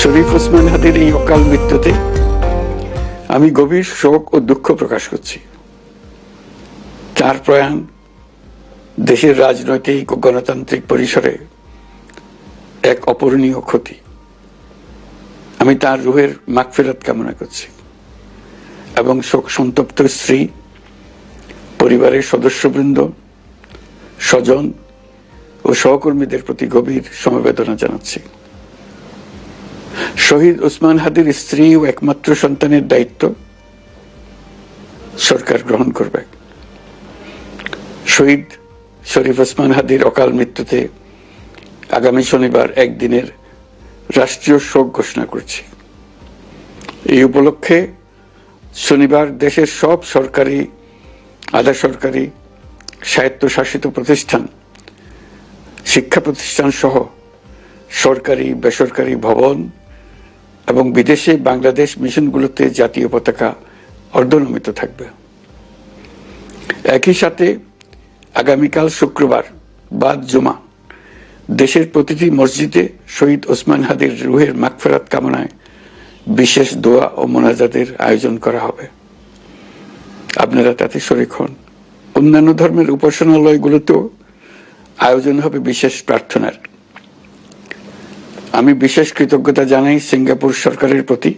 শরীফ ওসমান হাদির এই অকাল মৃত্যুতে আমি গভীর শোক ও দুঃখ প্রকাশ করছি। তার প্রয়াণ দেশের রাজনৈতিক ও গণতান্ত্রিক পরিসরে এক অপূরণীয় ক্ষতি। আমি তার রুহের মাগফিরাত কামনা করছি এবং শোক সন্তপ্ত স্ত্রী, পরিবারের সদস্যবৃন্দ, স্বজন ও সহকর্মীদের প্রতি গভীর সমবেদনা জানাচ্ছি। শহীদ ওসমান হাদির স্ত্রী ও একমাত্র সন্তানের দায়িত্ব সরকার গ্রহণ করবে। শহীদ শরীফ ওসমান হাদির অকাল মৃত্যুতে আগামী শনিবার একদিনের রাষ্ট্রীয় শোক ঘোষণা করছি। এই উপলক্ষে শনিবার দেশের সব সরকারি, আধা সরকারি, স্বায়ত্তশাসিত প্রতিষ্ঠান, শিক্ষা প্রতিষ্ঠান সহ সরকারি বেসরকারি ভবন এবং বিদেশে বাংলাদেশ মিশনগুলোতে জাতীয় পতাকা অর্ধনমিত থাকবে। একই সাথে আগামীকাল শুক্রবার বাদ জুমা দেশের প্রতিটি মসজিদে শহীদ ওসমান হাদির রুহের মাগফিরাত কামনায় বিশেষ দোয়া ও মোনাজাতের আয়োজন করা হবে। আপনারা তাতে শরীক হন। অন্যান্য ধর্মের উপাসনালয়গুলোতেও আয়োজন হবে বিশেষ প্রার্থনার। আমি বিশেষ কৃতজ্ঞতা জানাই সিঙ্গাপুর সরকারের প্রতি